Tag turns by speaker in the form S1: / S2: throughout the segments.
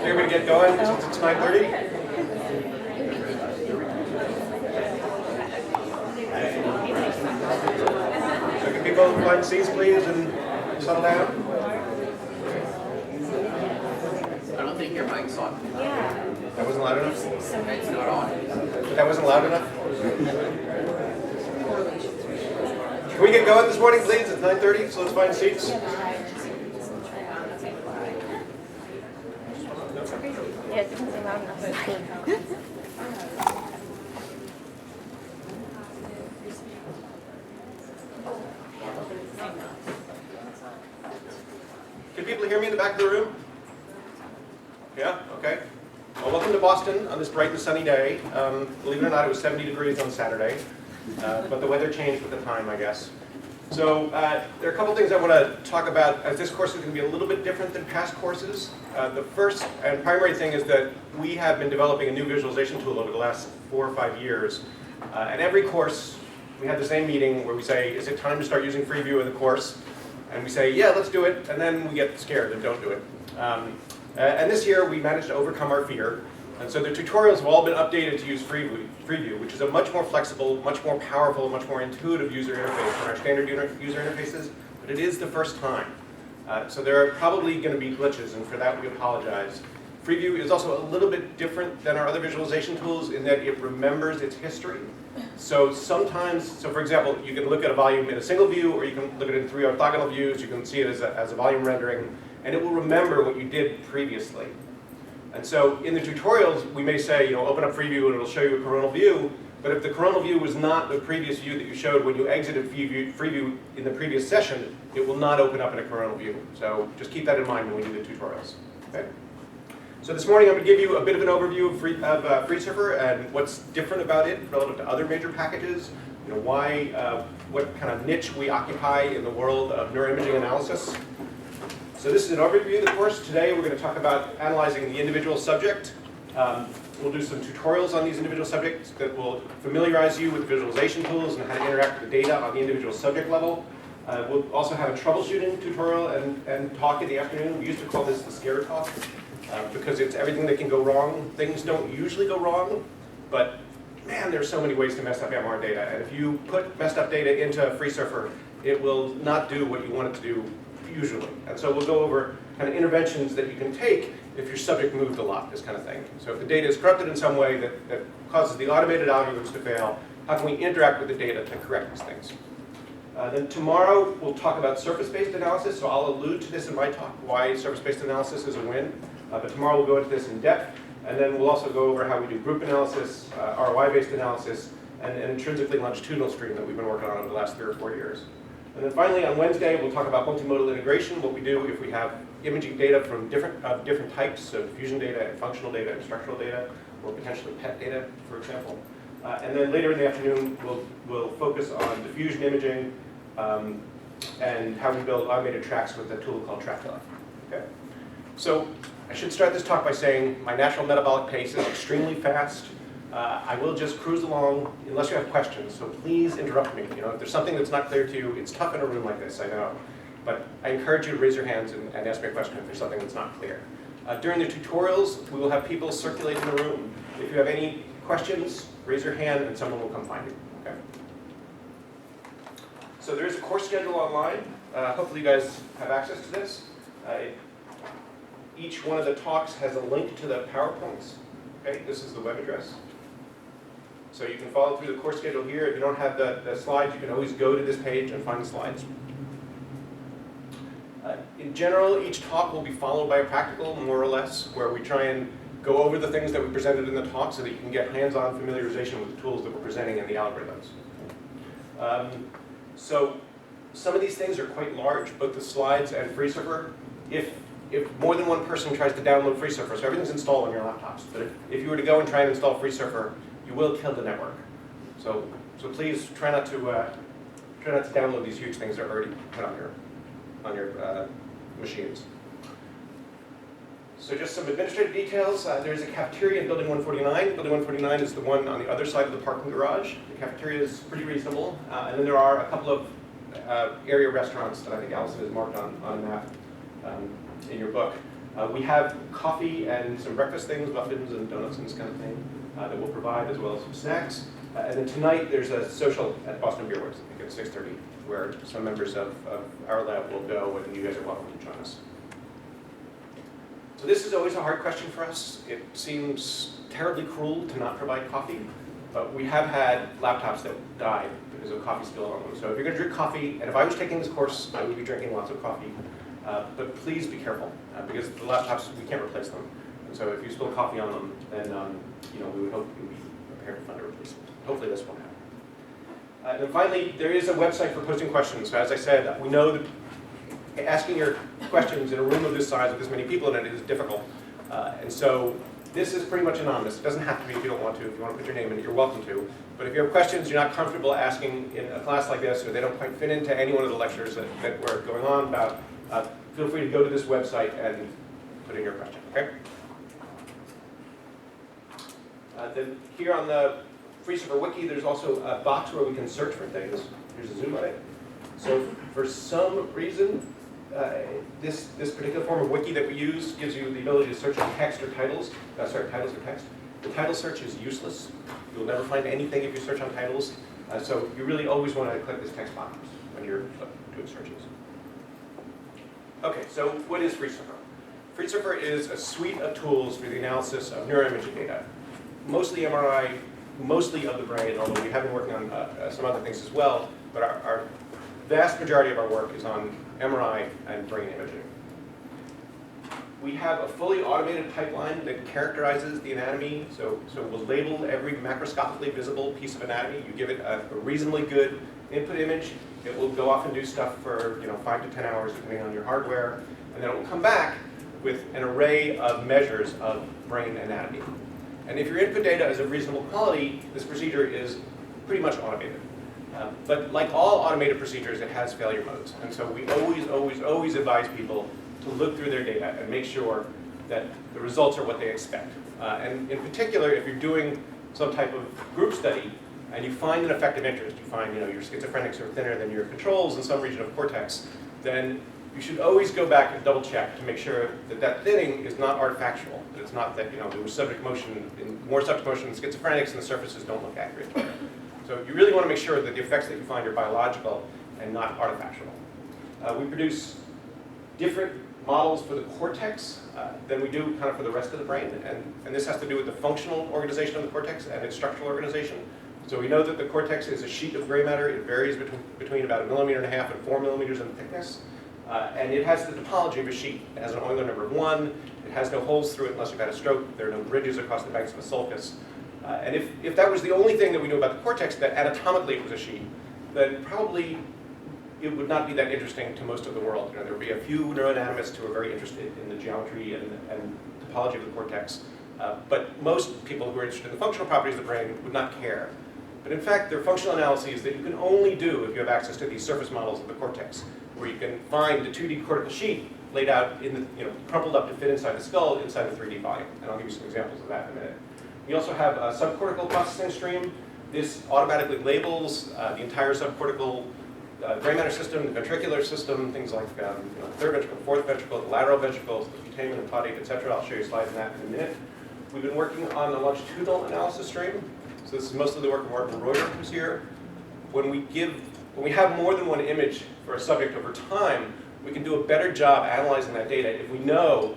S1: Everybody get going since it's 9:30? So can people find seats, please, and settle down?
S2: I don't think your mic's on.
S1: That wasn't loud enough?
S2: It's not on.
S1: That wasn't loud enough? Can we get going this morning, please? It's 9:30, so let's find seats.
S3: Yeah, it doesn't seem loud enough.
S1: Can people hear me in the back of the room? Yeah? Okay. Well, welcome to Boston on this bright and sunny day. Believe it or not, it was 70 degrees on Saturday, but the weather changed with the time, I guess. So there are a couple things I want to talk about, as this course is going to be a little bit different than past courses. The first and primary thing is that we have been developing a new visualization tool over the last 4 or 5 years. At every course, we have the same meeting where we say, is it time to start using FreeView in the course? And we say, yeah, let's do it, and then we get scared and don't do it. And this year, we managed to overcome our fear. And so the tutorials have all been updated to use FreeView, which is a much more flexible, much more powerful, much more intuitive user interface than our standard user interfaces, but it is the first time. So there are probably going to be glitches, and for that we apologize. FreeView is also a little bit different than our other visualization tools in that it remembers its history. So sometimes, for example, you can look at a volume in a single view, or you can look at it in 3 orthogonal views. You can see it as a volume rendering, and it will remember what you did previously. And so in the tutorials, we may say, open up FreeView and it'll show you a coronal view. But if the coronal view was not the previous view that you showed when you exited FreeView in the previous session, it will not open up in a coronal view. So just keep that in mind when we do the tutorials. Okay? So this morning I'm going to give you a bit of an overview of FreeSurfer and what's different about it relative to other major packages. What kind of niche we occupy in the world of neuroimaging analysis. So this is an overview of the course. Today we're going to talk about analyzing the individual subject. We'll do some tutorials on these individual subjects that will familiarize you with visualization tools and how to interact with the data on the individual subject level. We'll also have a troubleshooting tutorial and talk in the afternoon. We used to call this the scare talk because it's everything that can go wrong. Things don't usually go wrong, but man, there's so many ways to mess up MR data. And if you put messed up data into FreeSurfer, it will not do what you want it to do usually. And so we'll go over kind of interventions that you can take if your subject moved a lot, this kind of thing. So if the data is corrupted in some way that causes the automated algorithms to fail, how can we interact with the data to correct these things? Then tomorrow we'll talk about surface-based analysis. So I'll allude to this in my talk, why surface-based analysis is a win. But tomorrow we'll go into this in depth. And then we'll also go over how we do group analysis, ROI-based analysis, and an intrinsically longitudinal stream that we've been working on over the last 3 or 4 years. And then finally, on Wednesday, we'll talk about multimodal integration, what we do if we have imaging data from different types, so diffusion data and functional data and structural data, or potentially PET data, for example. And then later in the afternoon, we'll focus on diffusion imaging and how we build automated tracks with a tool called TrackTele. Okay? So I should start this talk by saying my natural metabolic pace is extremely fast. I will just cruise along unless you have questions, so please interrupt me. If there's something that's not clear to you, it's tough in a room like this, I know. But I encourage you to raise your hands and ask me a question if there's something that's not clear. During the tutorials, we will have people circulate in the room. If you have any questions, raise your hand and someone will come find you. Okay? So there is a course schedule online. Hopefully you guys have access to this. Each one of the talks has a link to the PowerPoints. Okay, this is the web address. So you can follow through the course schedule here. If you don't have the slides, you can always go to this page and find the slides. In general, each talk will be followed by a practical, more or less, where we try and go over the things that we presented in the talk so that you can get hands-on familiarization with the tools that we're presenting and the algorithms. So some of these things are quite large, both the slides and FreeSurfer. If more than one person tries to download FreeSurfer, so everything's installed on your laptops, but if you were to go and try and install FreeSurfer, you will kill the network. So please try not to download these huge things that are already put on your machines. So just some administrative details. There's a cafeteria in Building 149. Building 149 is the one on the other side of the parking garage. The cafeteria is pretty reasonable. And then there are a couple of area restaurants that I think Allison has marked on a map in your book. We have coffee and some breakfast things, muffins and donuts and this kind of thing that we'll provide, as well as some snacks. And then tonight there's a social at Boston Beer Works, I think at 6:30, where some members of our lab will go, and you guys are welcome to join us. So this is always a hard question for us. It seems terribly cruel to not provide coffee, but we have had laptops that died because of coffee spill on them. So if you're going to drink coffee, and if I was taking this course, I would be drinking lots of coffee. But please be careful, because the laptops, we can't replace them. And so if you spill coffee on them, then we would hope you'd be prepared to find a replacement. Hopefully this won't happen. And then finally, there is a website for posting questions. So as I said, we know that asking your questions in a room of this size with this many people in it is difficult. And so this is pretty much anonymous. It doesn't have to be if you don't want to. If you want to put your name in it, you're welcome to. But if you have questions you're not comfortable asking in a class like this, or they don't quite fit into any one of the lectures that we're going on about, feel free to go to this website and put in your question, okay? Then here on the FreeSurfer Wiki, there's also a box where we can search for things. Here's a zoom on it. So for some reason, this particular form of wiki that we use gives you the ability to search on text or titles. Titles or text. The title search is useless. You'll never find anything if you search on titles. So you really always want to click this text box when you're doing searches. Okay, so what is FreeSurfer? FreeSurfer is a suite of tools for the analysis of neuroimaging data. Mostly MRI, mostly of the brain, although we have been working on some other things as well, but our vast majority of our work is on MRI and brain imaging. We have a fully automated pipeline that characterizes the anatomy, so we'll label every macroscopically visible piece of anatomy. You give it a reasonably good input image, it will go off and do stuff for 5 to 10 hours depending on your hardware, and then it will come back with an array of measures of brain anatomy. And if your input data is of reasonable quality, this procedure is pretty much automated. But like all automated procedures, it has failure modes. And so we always advise people to look through their data and make sure that the results are what they expect. And in particular, if you're doing some type of group study and you find an effect of interest, you find your schizophrenics are thinner than your controls in some region of cortex, then you should always go back and double check to make sure that that thinning is not artifactual. That it's not that there was more subject motion in schizophrenics and the surfaces don't look accurate. So you really want to make sure that the effects that you find are biological and not artifactual. We produce different models for the cortex than we do kind of for the rest of the brain, and this has to do with the functional organization of the cortex and its structural organization. So we know that the cortex is a sheet of gray matter. It varies between about 1.5 millimeters and 4 millimeters in thickness, and it has the topology of a sheet. It has an Euler number of 1. It has no holes through it unless you've had a stroke. There are no bridges across the banks of a sulcus. And if that was the only thing that we knew about the cortex, that anatomically it was a sheet, then probably it would not be that interesting to most of the world. There would be a few neuroanatomists who are very interested in the geometry and topology of the cortex, but most people who are interested in the functional properties of the brain would not care. But in fact, there are functional analyses that you can only do if you have access to these surface models of the cortex, where you can find the 2D cortical sheet laid out in the, crumpled up to fit inside the skull inside a 3D volume. And I'll give you some examples of that in a minute. We also have a subcortical processing stream. This automatically labels the entire subcortical gray matter system, the ventricular system, things like third ventricle, fourth ventricle, the lateral ventricles, the putamen and caudate, etc. I'll show you slides on that in a minute. We've been working on the longitudinal analysis stream. So this is mostly the work of Martin Reuter, who's here. When we have more than one image for a subject over time, we can do a better job analyzing that data if we know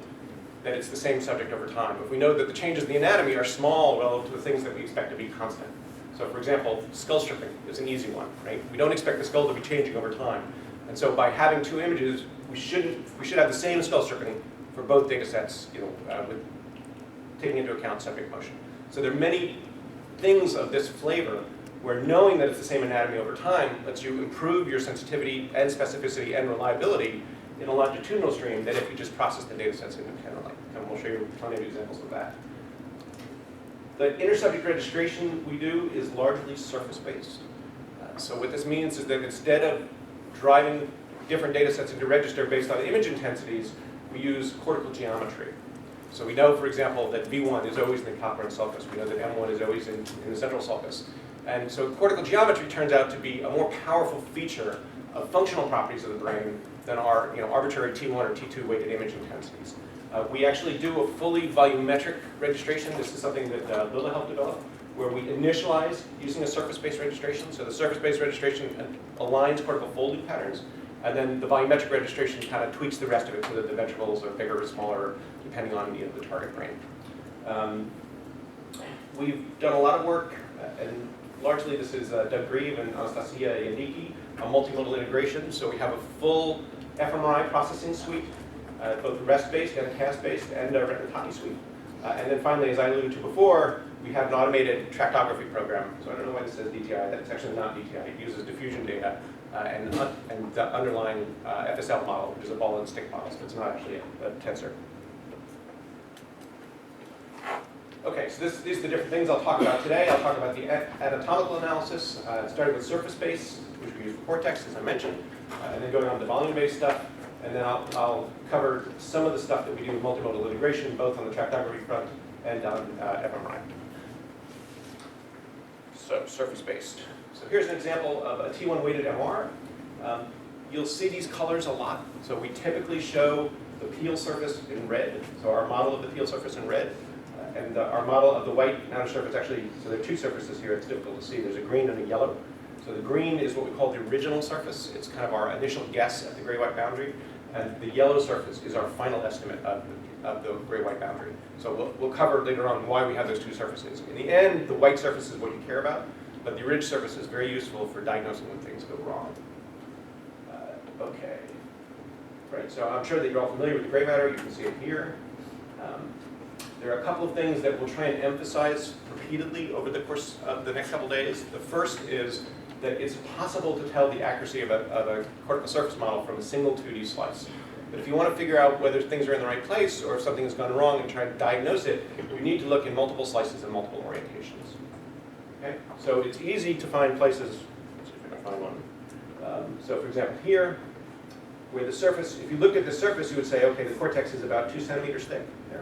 S1: that it's the same subject over time. If we know that the changes in the anatomy are small relative to the things that we expect to be constant. So for example, skull stripping is an easy one, right? We don't expect the skull to be changing over time. And so by having two images, we should have the same skull stripping for both data sets, with taking into account subject motion. So there are many things of this flavor where knowing that it's the same anatomy over time lets you improve your sensitivity and specificity and reliability in a longitudinal stream than if you just process the data sets independently. And we'll show you plenty of examples of that. The inter-subject registration we do is largely surface-based. So what this means is that instead of driving different data sets into register based on image intensities, we use cortical geometry. So we know, for example, that V1 is always in the Calcarine sulcus. We know that M1 is always in the central sulcus. And so cortical geometry turns out to be a more powerful feature of functional properties of the brain than our arbitrary T1 or T2 weighted image intensities. We actually do a fully volumetric registration. This is something that Lila helped develop, where we initialize using a surface-based registration. So the surface-based registration aligns cortical folding patterns, and then the volumetric registration kind of tweaks the rest of it so that the ventricles are bigger or smaller, depending on the target brain. We've done a lot of work, and largely this is Doug Grieve and Anastasia Yandiki, a multimodal integration. So we have a full fMRI processing suite, both REST-based and CAS-based, and a retinopathy suite. And then finally, as I alluded to before, we have an automated tractography program. So I don't know why this says DTI. That's actually not DTI. It uses diffusion data and the underlying FSL model, which is a ball and stick model. So it's not actually a tensor. Okay, so these are the different things I'll talk about today. I'll talk about the anatomical analysis, starting with surface-based, which we use for Cortex, as I mentioned, and then going on to volume-based stuff. And then I'll cover some of the stuff that we do with multimodal integration, both on the tractography front and on fMRI. So surface-based. So here's an example of a T1 weighted MR. You'll see these colors a lot. So we typically show the peel surface in red. So our model of the peel surface in red. And our model of the white outer surface actually, so there are two surfaces here. It's difficult to see. There's a green and a yellow. So the green is what we call the original surface. It's kind of our initial guess at the gray-white boundary. And the yellow surface is our final estimate of the gray-white boundary. So we'll cover later on why we have those two surfaces. In the end, the white surface is what you care about, but the ridge surface is very useful for diagnosing when things go wrong. Okay. Right, so I'm sure that you're all familiar with the gray matter. You can see it here. There are a couple of things that we'll try and emphasize repeatedly over the course of the next couple days. The first is that it's possible to tell the accuracy of a cortical surface model from a single 2D slice. But if you want to figure out whether things are in the right place or if something has gone wrong and try to diagnose it, you need to look in multiple slices and multiple orientations. Okay? So it's easy to find places, let's see if I can find one. So for example here, where the surface, if you looked at the surface, you would say, okay, the cortex is about 2 centimeters thick. Yeah.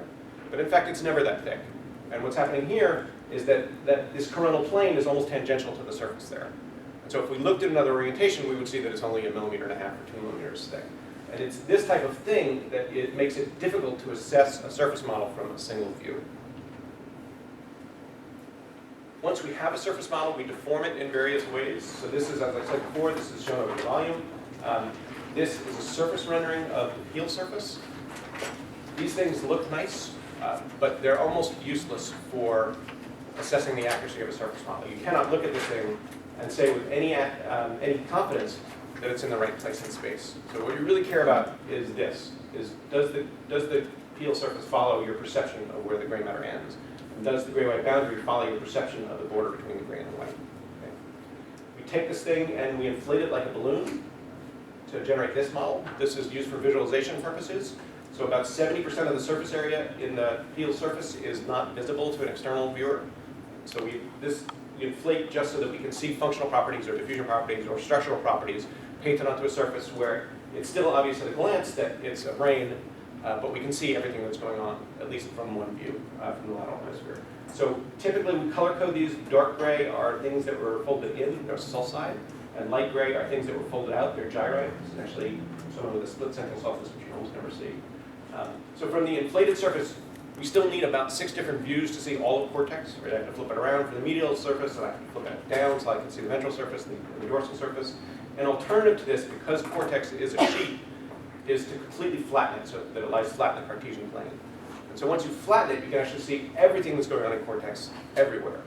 S1: But in fact, it's never that thick. And what's happening here is that this coronal plane is almost tangential to the surface there. And so if we looked at another orientation, we would see that it's only 1.5 millimeters or 2 millimeters thick. And it's this type of thing that it makes it difficult to assess a surface model from a single view. Once we have a surface model, we deform it in various ways. So this is, as I said before, this is shown over the volume. This is a surface rendering of the peel surface. These things look nice, but they're almost useless for assessing the accuracy of a surface model. You cannot look at this thing and say with any confidence that it's in the right place in space. So what you really care about is this, does the peel surface follow your perception of where the gray matter ends? And does the gray-white boundary follow your perception of the border between the gray and the white? Okay. We take this thing and we inflate it like a balloon to generate this model. This is used for visualization purposes. So about 70% of the surface area in the peel surface is not visible to an external viewer. So we inflate just so that we can see functional properties or diffusion properties or structural properties painted onto a surface where it's still obvious at a glance that it's a brain, but we can see everything that's going on, at least from one view, from the lateral hemisphere. So typically we color code these. Dark gray are things that were folded in, they're sulcide, and light gray are things that were folded out, they're gyri. This is actually someone with a split central sulcus, which you almost never see. So from the inflated surface, we still need about 6 different views to see all of cortex. Right? I have to flip it around for the medial surface, and I have to flip it down so I can see the ventral surface and the dorsal surface. An alternative to this, because cortex is a sheet, is to completely flatten it so that it lies flat in the Cartesian plane. And so once you flatten it, you can actually see everything that's going on in cortex everywhere.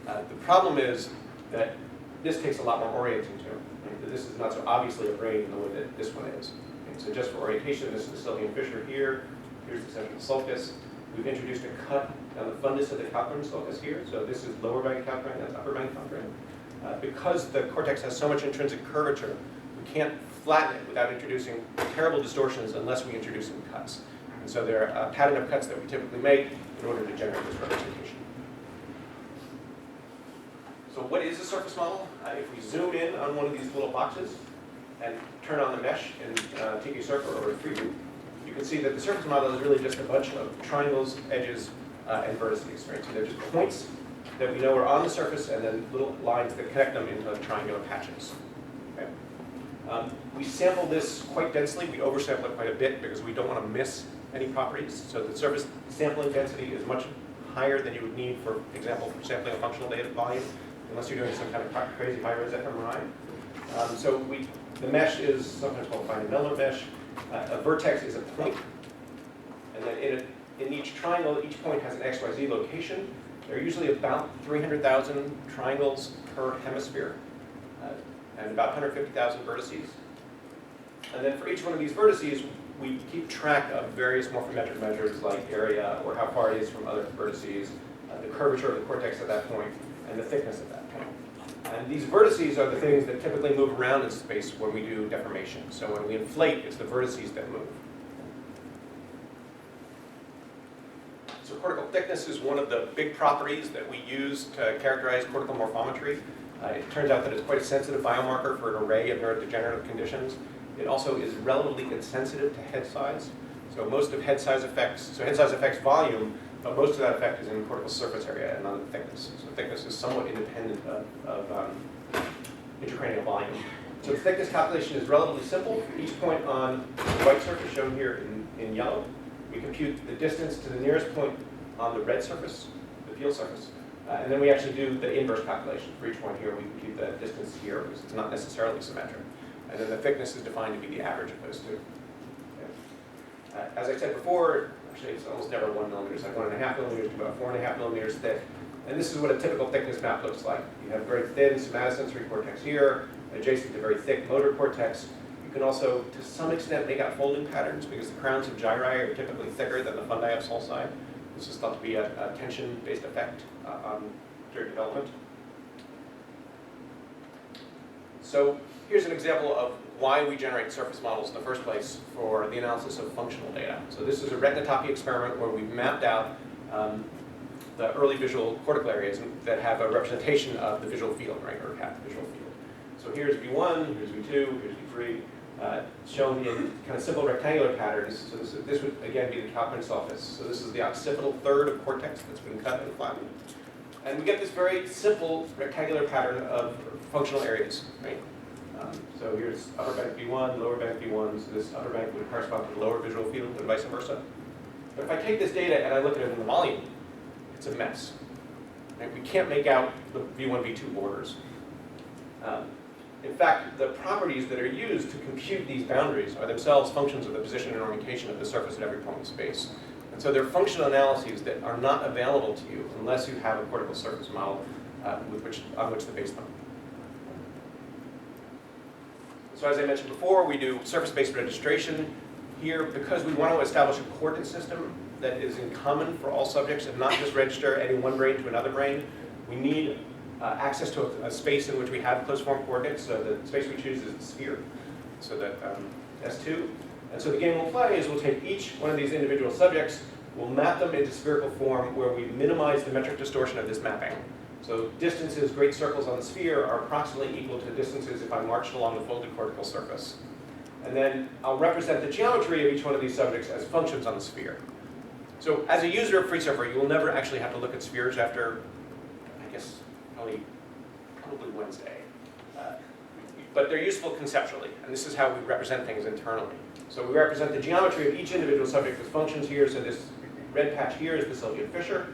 S1: The problem is that this takes a lot more orienting to. Right? That this is not so obviously a brain in the way that this one is. Okay? So just for orientation, this is the Sylvian fissure here. Here's the central sulcus. We've introduced a cut down the fundus of the calcarine sulcus here. So this is lower bank calcarine, that's upper bank calcarine. Because the cortex has so much intrinsic curvature, we can't flatten it without introducing terrible distortions unless we introduce some cuts. And so there are a pattern of cuts that we typically make in order to generate this representation. So what is a surface model? If we zoom in on one of these little boxes and turn on the mesh in To FreeSurfer or FreeView, you can see that the surface model is really just a bunch of triangles, edges, and vertices. Right? So they're just points that we know are on the surface and then little lines that connect them into triangular patches. Okay? We sample this quite densely. We oversample it quite a bit because we don't want to miss any properties. So the surface sampling density is much higher than you would need, for example, for sampling a functional data volume, unless you're doing some kind of crazy high-res fMRI. The mesh is sometimes called finite element mesh. A vertex is a point, and then in each triangle, each point has an XYZ location. There are usually about 300,000 triangles per hemisphere, and about 150,000 vertices. And then for each one of these vertices, we keep track of various morphometric measures like area, or how far it is from other vertices, the curvature of the cortex at that point, and the thickness at that point. And these vertices are the things that typically move around in space when we do deformation. So when we inflate, it's the vertices that move. So cortical thickness is one of the big properties that we use to characterize cortical morphometry. It turns out that it's quite a sensitive biomarker for an array of neurodegenerative conditions. It also is relatively insensitive to head size. So most of head size affects volume, but most of that effect is in cortical surface area and not in thickness. So thickness is somewhat independent of intracranial volume. So the thickness calculation is relatively simple. For each point on the white surface, shown here in yellow, we compute the distance to the nearest point on the red surface, the field surface. And then we actually do the inverse calculation. For each point here, we compute the distance here, because it's not necessarily symmetric. And then the thickness is defined to be the average of those two. Okay. As I said before, actually it's almost never 1 millimeter. It's like 1.5 millimeters to about 4.5 millimeters thick. And this is what a typical thickness map looks like. You have very thin somatosensory cortex here, adjacent to very thick motor cortex. You can also, to some extent, make out folding patterns because the crowns of gyri are typically thicker than the fundi of sulci. This is thought to be a tension-based effect during development. So here's an example of why we generate surface models in the first place for the analysis of functional data. So this is a retinotopy experiment where we've mapped out the early visual cortical areas that have a representation of the visual field, right, or half the visual field. So here's V1, here's V2, here's V3, shown in kind of simple rectangular patterns. So this would, again, be the Kauffman sulcus. So this is the occipital third of cortex that's been cut and flattened. And we get this very simple rectangular pattern of functional areas, right? So here's upper bank V1, lower bank V1. So this upper bank would correspond to the lower visual field and vice versa. But if I take this data and I look at it in the volume, it's a mess. Right? We can't make out the V1, V2 borders. In fact, the properties that are used to compute these boundaries are themselves functions of the position and orientation of the surface at every point in space. And so they're functional analyses that are not available to you unless you have a cortical surface model on which to base them. So as I mentioned before, we do surface-based registration here because we want to establish a coordinate system that is in common for all subjects and not just register any one brain to another brain. We need access to a space in which we have closed-form coordinates. So the space we choose is the sphere, so that S2. And so the game we'll play is we'll take each one of these individual subjects, we'll map them into spherical form where we minimize the metric distortion of this mapping. So distances, great circles on the sphere, are approximately equal to distances if I marched along the folded cortical surface. And then I'll represent the geometry of each one of these subjects as functions on the sphere. So as a user of FreeSurfer, you will never actually have to look at spheres after, I guess, probably Wednesday. But they're useful conceptually, and this is how we represent things internally. So we represent the geometry of each individual subject as functions here. So this red patch here is the Sylvian fissure.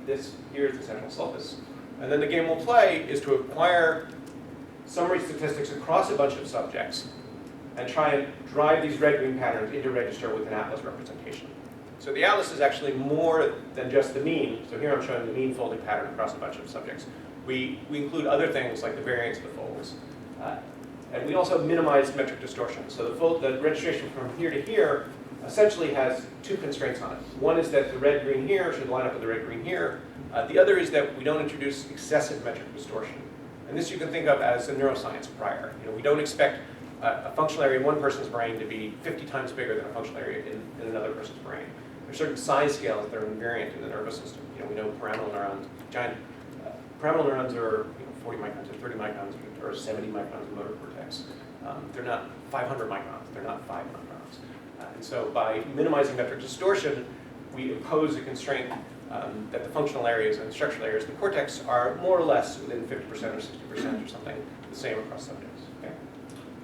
S1: This here is the central sulcus. And then the game we'll play is to acquire summary statistics across a bunch of subjects and try and drive these red-green patterns into register with an atlas representation. So the atlas is actually more than just the mean. So here I'm showing the mean folding pattern across a bunch of subjects. We include other things like the variance of the folds. And we also minimize metric distortion. So the registration from here to here essentially has two constraints on it. One is that the red-green here should line up with the red-green here. The other is that we don't introduce excessive metric distortion. And this you can think of as a neuroscience prior. We don't expect a functional area in one person's brain to be 50 times bigger than a functional area in another person's brain. There's certain size scales that are invariant in the nervous system. We know pyramidal neurons, pyramidal neurons are 40 microns or 30 microns or 70 microns in motor cortex. They're not 500 microns, they're not 5 microns. And so by minimizing metric distortion, we impose a constraint that the functional areas and structural areas of the cortex are more or less within 50% or 60% or something the same across subjects. Okay?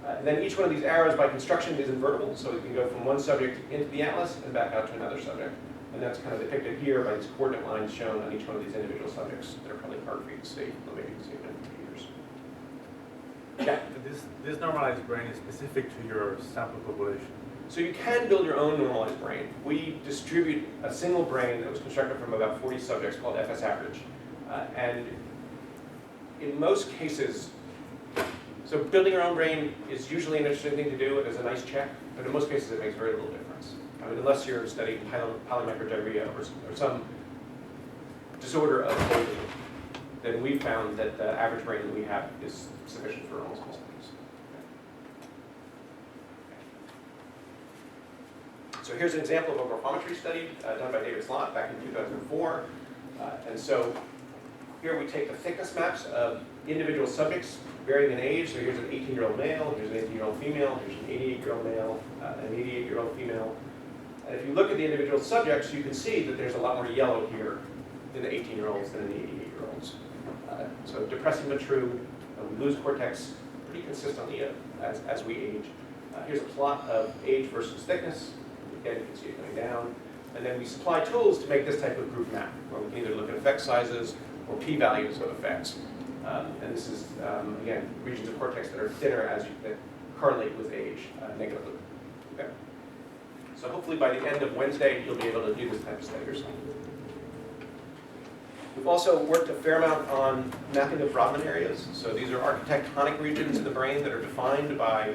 S1: And then each one of these arrows by construction is invertible, so it can go from one subject into the atlas and back out to another subject. And that's kind of depicted here by these coordinate lines shown on each one of these individual subjects. They're probably hard for you to see, but maybe you can see them in computers. Yeah.
S4: This normalized brain is specific to your sample population.
S1: So you can build your own normalized brain. We distribute a single brain that was constructed from about 40 subjects called FS average. And in most cases, so building your own brain is usually an interesting thing to do. It is a nice check, but in most cases it makes very little difference. I mean, unless you're studying polymicrogyria or some disorder of holding, then we've found that the average brain that we have is sufficient for almost all studies. So here's an example of a morphometry study done by David Slott back in 2004. And so here we take the thickness maps of individual subjects varying in age. So here's an 18-year-old male, here's an 18-year-old female, here's an 88-year-old male, an 88-year-old female. And if you look at the individual subjects, you can see that there's a lot more yellow here in the 18-year-olds than in the 88-year-olds. So depressing but true, we lose cortex pretty consistently as we age. Here's a plot of age versus thickness. Again, you can see it going down. And then we supply tools to make this type of group map, where we can either look at effect sizes or p-values of effects. And this is, again, regions of cortex that are thinner that correlate with age negatively. Okay. So hopefully by the end of Wednesday, you'll be able to do this type of study yourself. We've also worked a fair amount on mapping of Brodmann areas. So these are architectonic regions in the brain that are defined by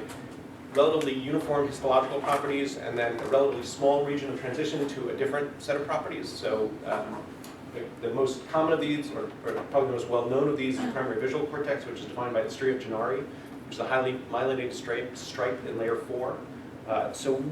S1: relatively uniform histological properties and then a relatively small region of transition to a different set of properties. So the most common of these, or probably the most well-known of these, is primary visual cortex, which is defined by the stria of Gennari, which is a highly myelinated stripe in layer 4. So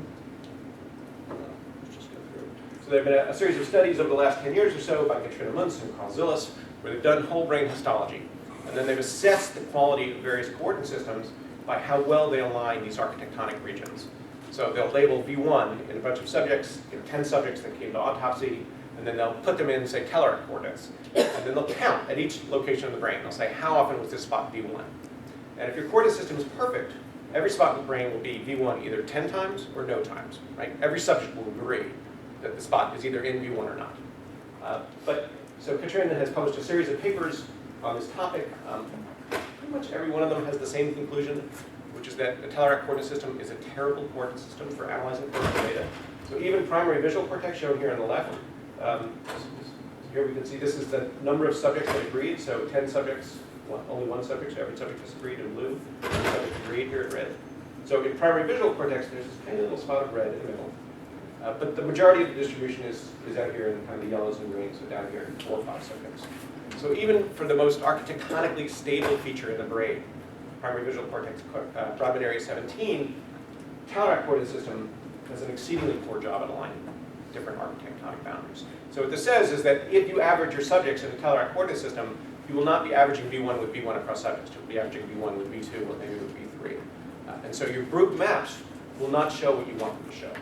S1: there have been a series of studies over the last 10 years or so by Katrina Muntz and Carl Zillis, where they've done whole brain histology. And then they've assessed the quality of various coordinate systems by how well they align these architectonic regions. So they'll label V1 in a bunch of subjects, 10 subjects that came to autopsy, and then they'll put them in, say, telluric coordinates. And then they'll count at each location of the brain. They'll say, how often was this spot V1? And if your coordinate system is perfect, every spot in the brain will be V1 either 10 times or no times, right? Every subject will agree that the spot is either in V1 or not. So Katrina has published a series of papers on this topic. Pretty much every one of them has the same conclusion, which is that the telluric coordinate system is a terrible coordinate system for analyzing cortical data. So even primary visual cortex shown here on the left, here we can see this is the number of subjects that agreed. So 10 subjects, only one subject, so every subject disagreed in blue. Every subject agreed here in red. So in primary visual cortex, there's this tiny little spot of red in the middle. But the majority of the distribution is out here in kind of the yellows and greens, so down here in 4 or 5 subjects. So even for the most architectonically stable feature in the brain, primary visual cortex, Brodmann area 17, telluric coordinate system does an exceedingly poor job at aligning different architectonic boundaries. So what this says is that if you average your subjects in the telluric coordinate system, you will not be averaging V1 with V1 across subjects. You'll be averaging V1 with V2 or maybe with V3. And so your group maps will not show what you want them to show.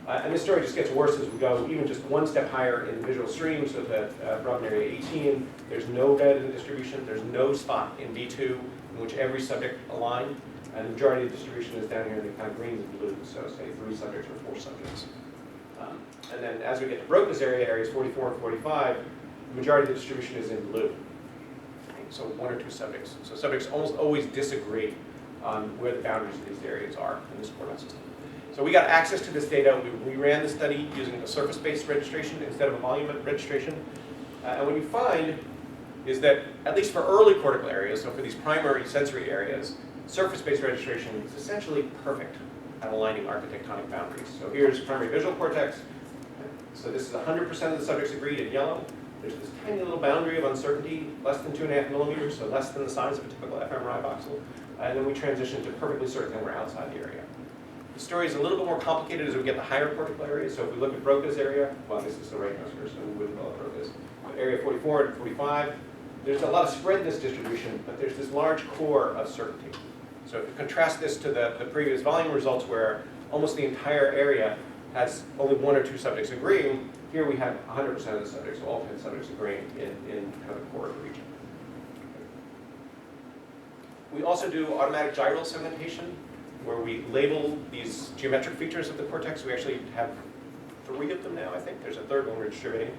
S1: And this story just gets worse as we go, even just one step higher in visual streams. So that Brodmann area 18, there's no red in the distribution. There's no spot in V2 in which every subject aligned. And the majority of the distribution is down here in the kind of greens and blues, so say 3 subjects or 4 subjects. And then as we get to Broca's area, areas 44 and 45, the majority of the distribution is in blue. So 1 or 2 subjects. So subjects almost always disagree on where the boundaries of these areas are in this coordinate system. So we got access to this data. We ran the study using a surface-based registration instead of a volume registration. And what you find is that, at least for early cortical areas, so for these primary sensory areas, surface-based registration is essentially perfect at aligning architectonic boundaries. So here's primary visual cortex. So this is 100% of the subjects agreed in yellow. There's this tiny little boundary of uncertainty, less than 2.5 millimeters, so less than the size of a typical fMRI voxel. And then we transition to perfectly certain that we're outside the area. The story is a little bit more complicated as we get to higher cortical areas. So if we look at Broca's area, well, this is the right nose here, so we wouldn't call it Broca's. But area 44 and 45, there's a lot of spread in this distribution, but there's this large core of certainty. So if you contrast this to the previous volume results where almost the entire area has only 1 or 2 subjects agreeing, here we have 100% of the subjects, so all 10 subjects agreeing in kind of the core of the region. We also do automatic gyro segmentation, where we label these geometric features of the cortex. We actually have 3 of them now, I think. There's a 3rd one we're distributing.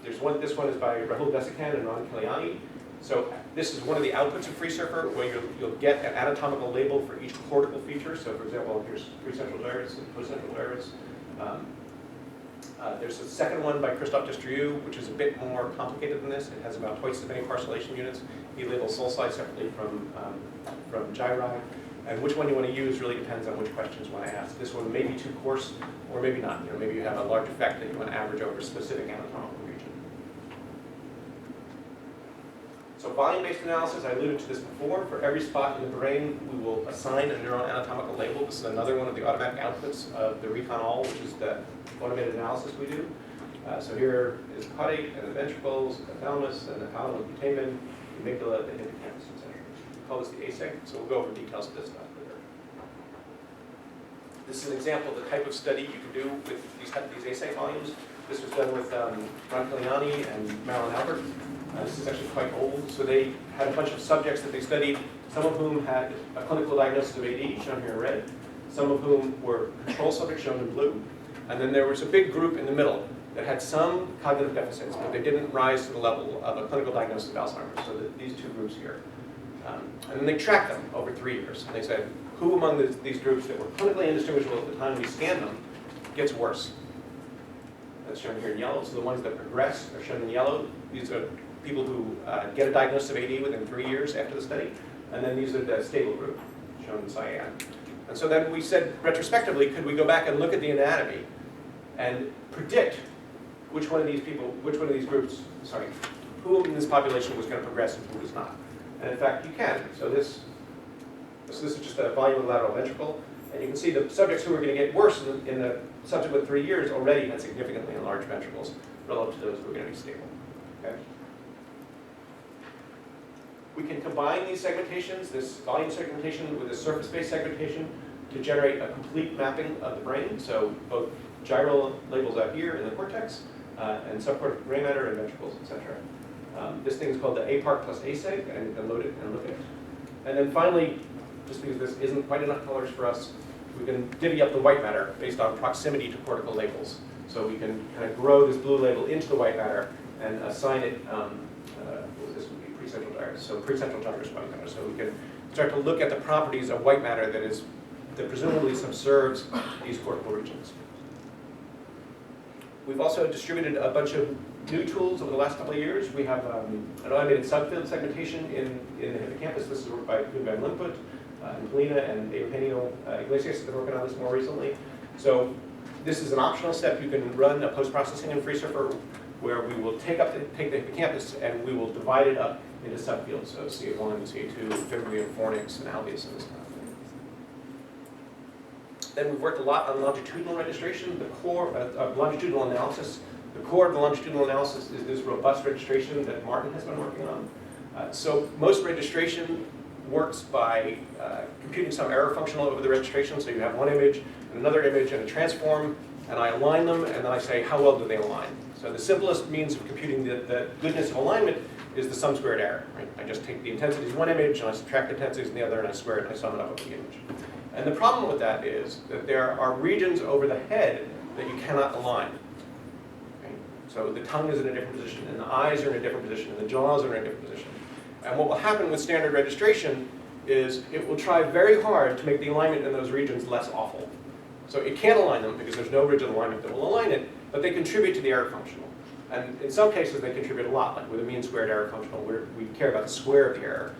S1: This one is by Rahul Desikan and Ron Kalyani. So this is one of the outputs of FreeSurfer, where you'll get an anatomical label for each cortical feature. So for example, here's 3 central gyrus and 4 central gyrus. There's a 2nd one by Christophe Destrieux, which is a bit more complicated than this. It has about twice as many parcellation units. He labels sulci separately from gyri. And which one you want to use really depends on which questions you want to ask. This one may be too coarse, or maybe not. Maybe you have a large effect that you want to average over a specific anatomical region. So volume-based analysis, I alluded to this before. For every spot in the brain, we will assign a neuroanatomical label. This is another one of the automatic outputs of the recon-all, which is the automated analysis we do. So here is caudate and the ventricles, the thalamus, and the thalamus-putamen, the amygdala, the hippocampus, etc. We call this the ASEG, so we'll go over details of this stuff later. This is an example of the type of study you can do with these ASEG volumes. This was done with Ron Kalyani and Marilyn Albert. This is actually quite old. So they had a bunch of subjects that they studied, some of whom had a clinical diagnosis of AD, shown here in red, some of whom were control subjects, shown in blue. And then there was a big group in the middle that had some cognitive deficits, but they didn't rise to the level of a clinical diagnosis of Alzheimer's, so these 2 groups here. And then they tracked them over 3 years. And they said, who among these groups that were clinically indistinguishable at the time we scanned them gets worse? That's shown here in yellow. So the ones that progress are shown in yellow. These are people who get a diagnosis of AD within 3 years after the study. And then these are the stable group, shown in cyan. And so then we said, retrospectively, could we go back and look at the anatomy and predict which one of these groups, who in this population was going to progress and who was not? And in fact, you can. So this is just a volume of the lateral ventricle. And you can see the subjects who are going to get worse in the subsequent 3 years already had significantly enlarged ventricles relative to those who are going to be stable. Okay? We can combine these segmentations, this volume segmentation with a surface-based segmentation, to generate a complete mapping of the brain. So both gyral labels out here in the cortex, and subcortical gray matter and ventricles, etc. This thing is called the APARC plus ASEG, and you can load it and look at it. And then finally, just because this isn't quite enough colors for us, we can divvy up the white matter based on proximity to cortical labels. So we can kind of grow this blue label into the white matter and assign it, this would be precentral gyrus, so precentral gyrus white matter. So we can start to look at the properties of white matter that presumably subserves these cortical regions. We've also distributed a bunch of new tools over the last couple of years. We have an automated subfield segmentation in the hippocampus. This is work by Kuhn Van Limput, and Polina, and Eugenio Iglesias have been working on this more recently. So this is an optional step. You can run a post-processing in FreeSurfer where we will take the hippocampus and we will divide it up into subfields. So CA1, CA2, fibria, fornix, and alveus, and this kind of thing. Then we've worked a lot on longitudinal registration, the core of longitudinal analysis. The core of the longitudinal analysis is this robust registration that Martin has been working on. So most registration works by computing some error functional over the registration. So you have one image and another image and a transform, and I align them, and then I say how well do they align. So the simplest means of computing the goodness of alignment is the sum squared error. Right? I just take the intensities in one image and I subtract the intensities in the other and I square it and I sum it up with the image. And the problem with that is that there are regions over the head that you cannot align. Okay? So the tongue is in a different position, and the eyes are in a different position, and the jaws are in a different position. And what will happen with standard registration is it will try very hard to make the alignment in those regions less awful. So it can't align them because there's no rigid alignment that will align it, but they contribute to the error functional. And in some cases they contribute a lot, like with a mean squared error functional, where we care about the square of the error.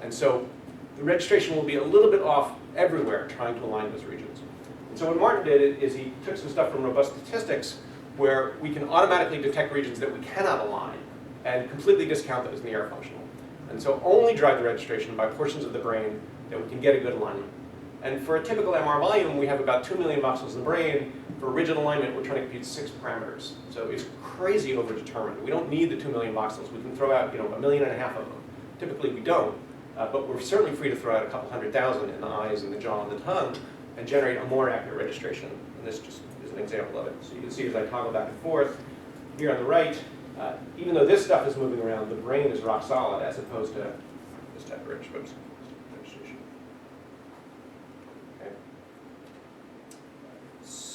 S1: And so the registration will be a little bit off everywhere trying to align those regions. And so what Martin did is he took some stuff from robust statistics where we can automatically detect regions that we cannot align and completely discount those in the error functional. And so only drive the registration by portions of the brain that we can get a good alignment. And for a typical MR volume, we have about 2 million voxels in the brain. For rigid alignment, we're trying to compute 6 parameters. So it's crazy over-determined. We don't need the 2 million voxels. We can throw out 1.5 million of them. Typically we don't, but we're certainly free to throw out a couple 100,000 in the eyes and the jaw and the tongue and generate a more accurate registration. And this just is an example of it. So you can see as I toggle back and forth, here on the right, even though this stuff is moving around, the brain is rock solid as opposed to this type of registration.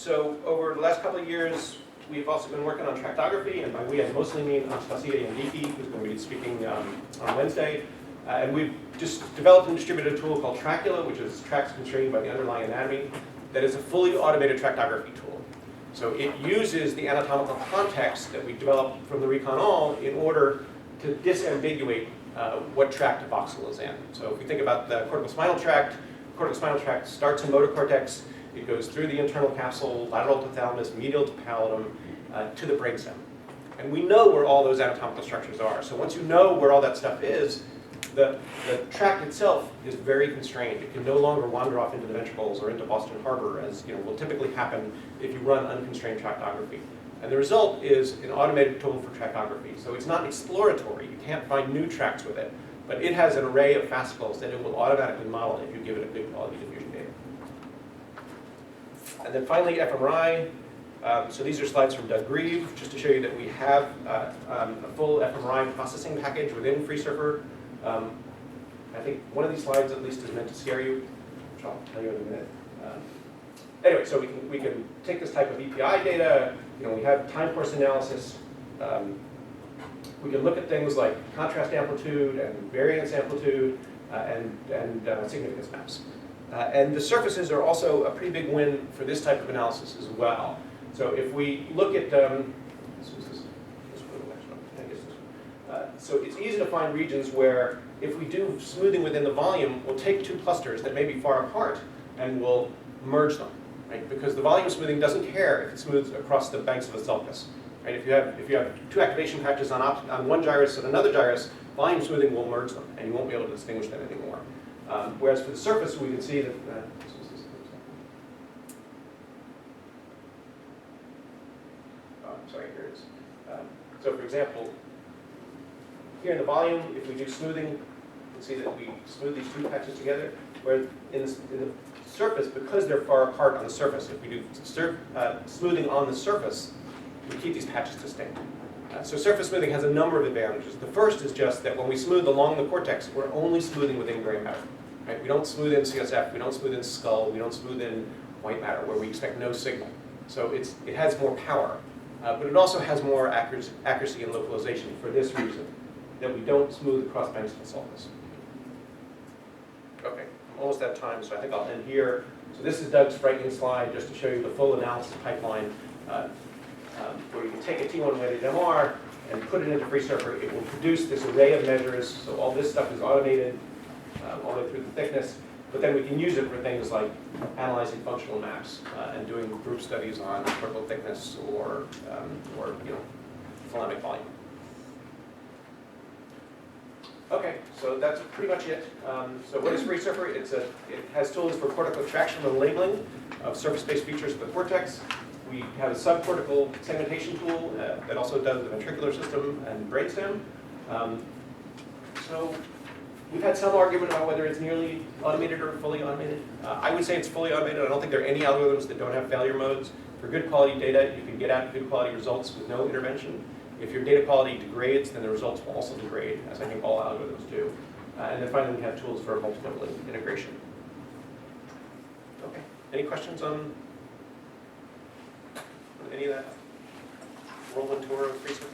S1: So over the last couple of years, we've also been working on tractography, and by we I mostly mean Anastasia Yandiki, who's going to be speaking on Wednesday. And we've just developed and distributed a tool called Tracula, which is tracks constrained by the underlying anatomy, that is a fully automated tractography tool. So it uses the anatomical context that we developed from the Recon All in order to disambiguate what tract a voxel is in. So if we think about the cortical spinal tract starts in motor cortex, it goes through the internal capsule, lateral to thalamus, medial to pallidum, to the brainstem. And we know where all those anatomical structures are. So once you know where all that stuff is, the tract itself is very constrained. It can no longer wander off into the ventricles or into Boston Harbor, as will typically happen if you run unconstrained tractography. And the result is an automated tool for tractography. So it's not exploratory. You can't find new tracts with it. But it has an array of fascicles that it will automatically model if you give it a good quality diffusion data. And then finally, fMRI. So these are slides from Doug Grieve, just to show you that we have a full fMRI processing package within FreeSurfer. I think one of these slides at least is meant to scare you, which I'll tell you in a minute. Anyway, so we can take this type of EPI data. We have time course analysis. We can look at things like contrast amplitude and variance amplitude and significance maps. And the surfaces are also a pretty big win for this type of analysis as well. So if we look at, so it's easy to find regions where if we do smoothing within the volume, we'll take two clusters that may be far apart and we'll merge them, right? Because the volume smoothing doesn't care if it smooths across the banks of a sulcus, right? If you have two activation patches on one gyrus and another gyrus, volume smoothing will merge them, and you won't be able to distinguish them anymore. Whereas for the surface, we can see that. Sorry, here it is. So for example, here in the volume, if we do smoothing, you can see that we smooth these two patches together. Where in the surface, because they're far apart on the surface, if we do smoothing on the surface, we keep these patches distinct. So surface smoothing has a number of advantages. The first is just that when we smooth along the cortex, we're only smoothing within gray matter. Right? We don't smooth in CSF, we don't smooth in skull, we don't smooth in white matter, where we expect no signal. So it has more power. But it also has more accuracy and localization for this reason, that we don't smooth across banks of the sulcus. Okay, I'm almost out of time, so I think I'll end here. So this is Doug's frightening slide, just to show you the full analysis pipeline, where you can take a T1 weighted MR and put it into FreeSurfer. It will produce this array of measures, so all this stuff is automated all the way through the thickness. But then we can use it for things like analyzing functional maps and doing group studies on cortical thickness or thalamic volume. Okay, so that's pretty much it. So what is FreeSurfer? It has tools for cortical extraction and labeling of surface-based features of the cortex. We have a subcortical segmentation tool that also does the ventricular system and brainstem. So we've had some argument about whether it's nearly automated or fully automated. I would say it's fully automated. I don't think there are any algorithms that don't have failure modes. For good quality data, you can get out good quality results with no intervention. If your data quality degrades, then the results will also degrade, as I think all algorithms do. And then finally, we have tools for multi-node integration. Okay, any questions on any of that whirlwind tour of FreeSurfer?